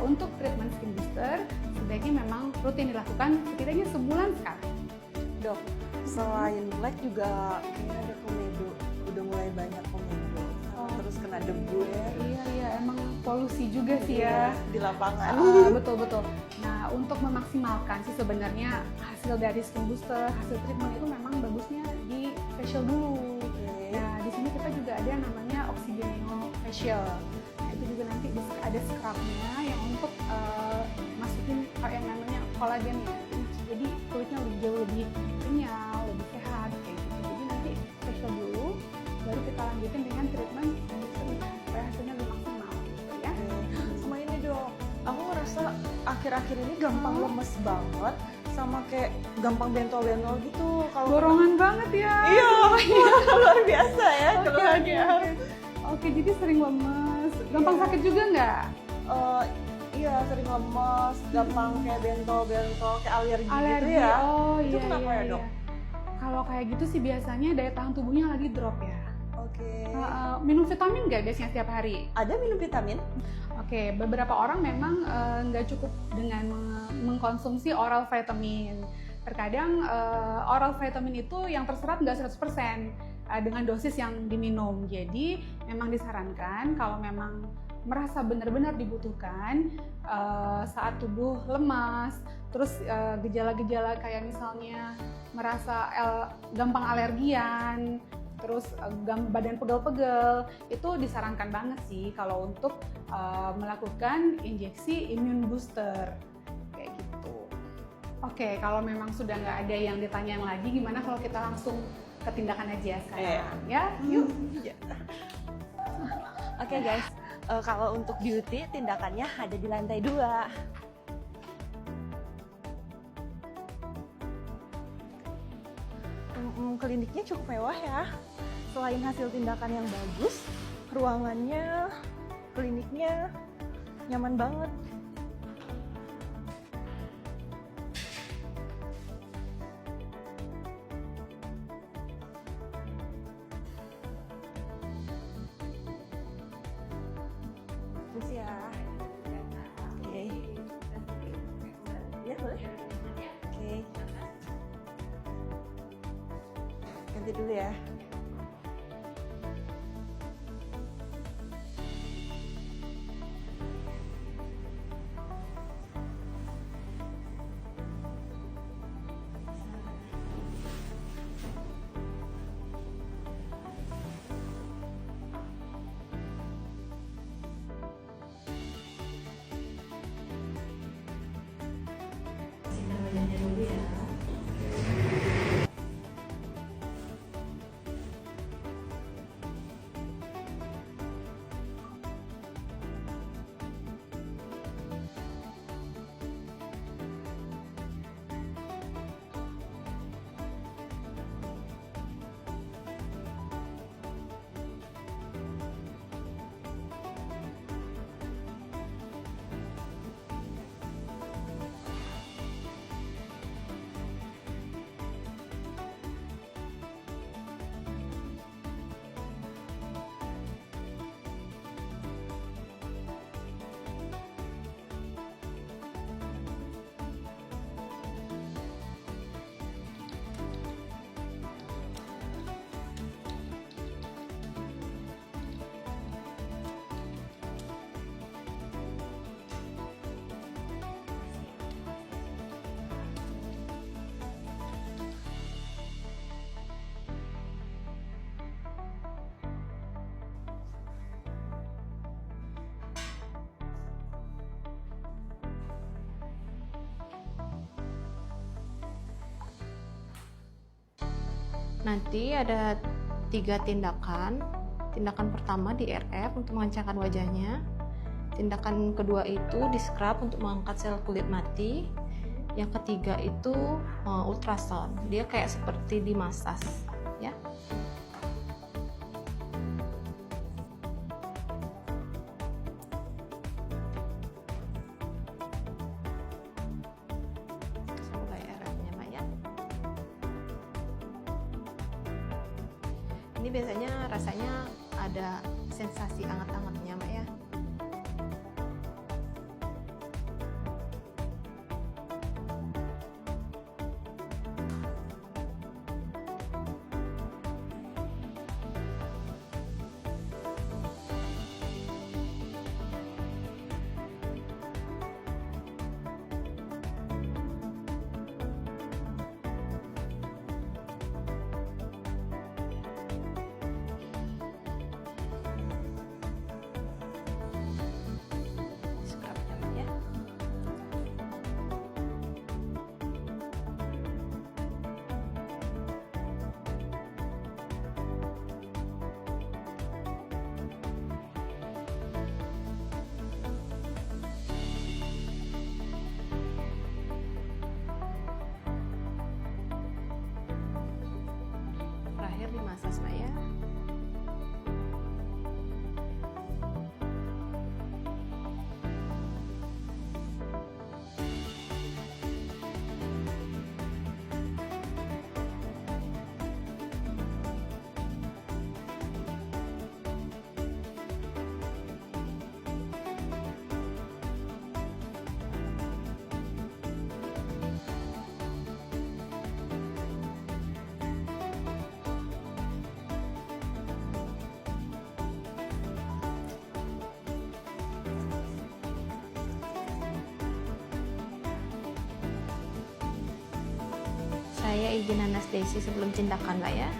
untuk treatment skin booster sebaiknya memang rutin dilakukan setidaknya sebulan sekali. Dok, selain black juga kayaknya ada komedo, udah mulai banyak komedo, terus kena debu ya. Iya, emang polusi juga sih ya di lapangan. Betul. Nah, untuk memaksimalkan sih sebenarnya hasil dari skin booster, hasil treatment itu memang bagusnya di facial dulu. Nah, di sini kita juga ada yang namanya oxygenino facial. Nah, itu juga nanti ada scrubnya yang untuk masukin yang namanya kolagen ya. Jadi kulitnya jauh lebih kenyal, lebih sehat kayak gitu. Jadi nanti facial dulu, baru kita lanjutin dengan treatment skin booster supaya hasilnya lebih maksimal gitu ya. Sama ini dok, aku ngerasa akhir-akhir ini gampang lemes banget, sama kayak gampang bentol-bentol gitu. Kalau Borongan banget ya. Iya, luar biasa ya keluhannya. Oke, jadi sering lemes. Gampang sakit juga nggak? Iya, sering lemes, gampang kayak bentol-bentol, kayak alergi gitu ya. Oh Itu iya. kenapa ya dok? Kalau kayak gitu sih biasanya daya tahan tubuhnya lagi drop ya. Oke. Minum vitamin nggak biasanya setiap hari? Ada minum vitamin? Oke, beberapa orang memang nggak cukup dengan mengkonsumsi oral vitamin. Terkadang oral vitamin itu yang terserap nggak 100% dengan dosis yang diminum. Jadi memang disarankan kalau memang merasa benar-benar dibutuhkan saat tubuh lemas, terus gejala-gejala kayak misalnya merasa gampang alergian, terus badan pegel-pegel, itu disarankan banget sih kalau untuk melakukan injeksi immune booster kayak gitu. Oke, kalau memang sudah nggak ada yang ditanyain lagi, gimana kalau kita langsung ke tindakan aja sekarang ya? Yuk. Oke guys, kalau untuk beauty tindakannya ada di lantai 2. Kliniknya cukup mewah ya. Selain hasil tindakan yang bagus, ruangannya, kliniknya nyaman banget. Terus ya. Oke. Ya boleh. Oke. Ganti dulu ya. Nanti ada 3 tindakan. Tindakan pertama di RF untuk mengencangkan wajahnya. Tindakan kedua itu di scrub untuk mengangkat sel kulit mati. Yang ketiga itu ultrasound. Dia kayak seperti dimasas, ya. Semoga RF-nya Mbak ya. Ini biasanya rasanya ada sensasi hangat-hangatnya Mbak ya. saya izin anestesi sebelum tindakan lah ya.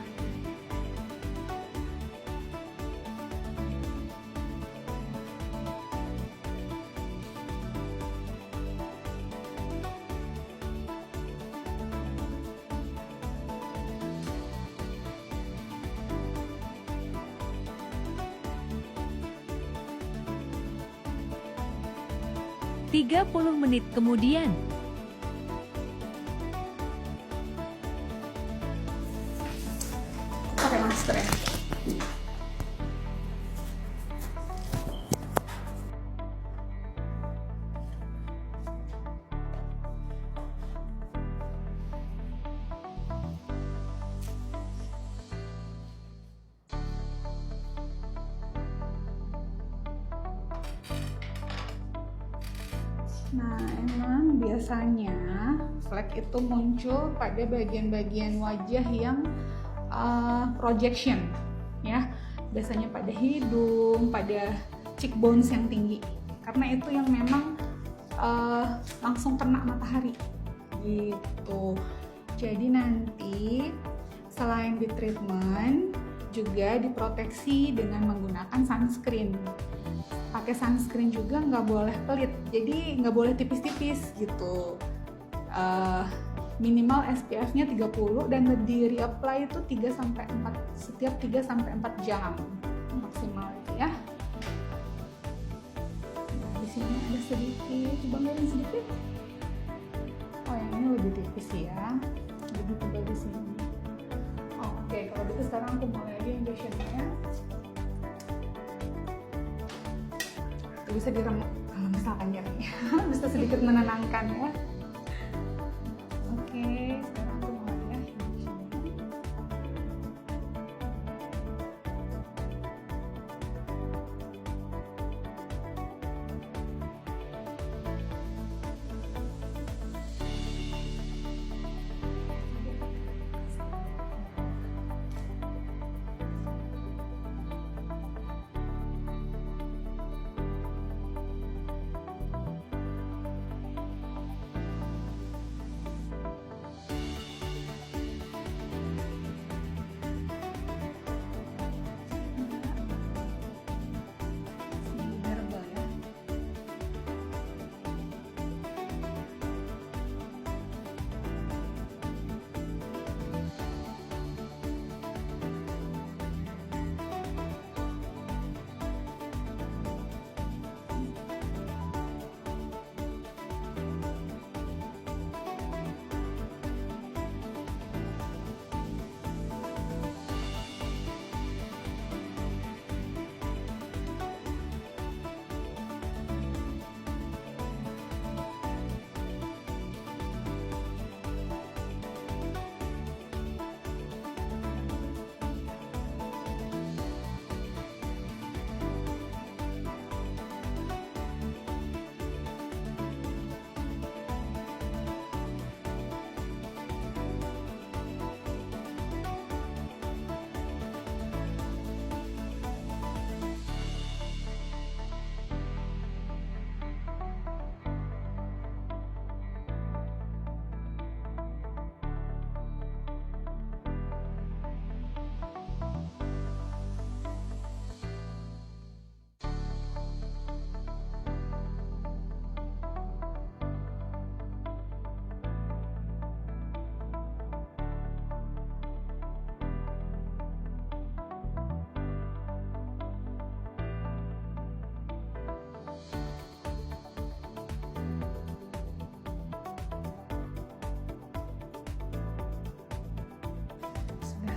Tiga puluh menit kemudian. Pakai masker ya. Nah, emang biasanya flek itu muncul pada bagian-bagian wajah yang projection, ya. Biasanya pada hidung, pada cheekbones yang tinggi. Karena itu yang memang langsung kena matahari, gitu. Jadi nanti selain di treatment, juga diproteksi dengan menggunakan sunscreen. Pakai sunscreen juga nggak boleh pelit, jadi nggak boleh tipis-tipis gitu. Minimal SPF-nya 30 dan di reapply itu 3-4 setiap 3-4 jam maksimal ya. Nah, di sini ada sedikit, coba ngeliatin sedikit. Oh, yang ini lebih tipis ya, lebih tebal di sini. Oke, kalau gitu sekarang aku mulai aja injection-nya. Bisa direm kalau misalkan nyeri. Bisa sedikit menenangkan ya. Oke, sekarang aku mulai ya.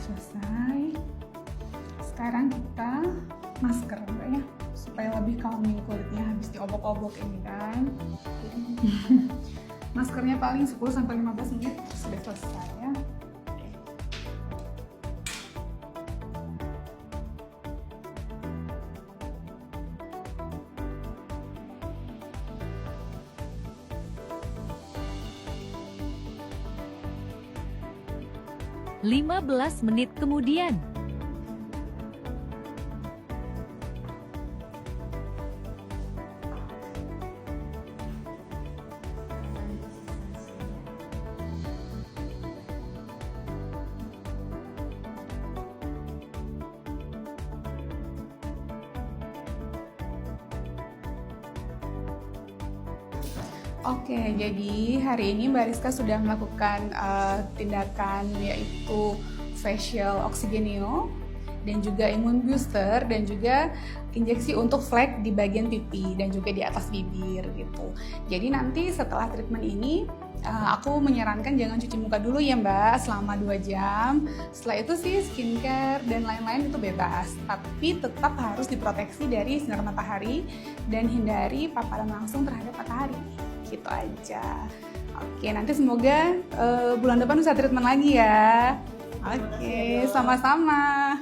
Selesai. Sekarang kita masker ya, supaya lebih calming kulitnya habis diobok-obok ini kan. Maskernya paling 10-15 menit sudah selesai ya. 15 menit kemudian. Oke, jadi hari ini Mbak Rizka sudah melakukan tindakan yaitu facial oxygenio dan juga immune booster dan juga injeksi untuk flek di bagian pipi dan juga di atas bibir gitu. Jadi nanti setelah treatment ini aku menyarankan jangan cuci muka dulu ya Mbak selama 2 jam. Setelah itu sih skincare dan lain-lain itu bebas, tapi tetap harus diproteksi dari sinar matahari dan hindari paparan langsung terhadap matahari. Gitu aja. Oke, nanti semoga bulan depan bisa treatment lagi ya. Oke, sama-sama.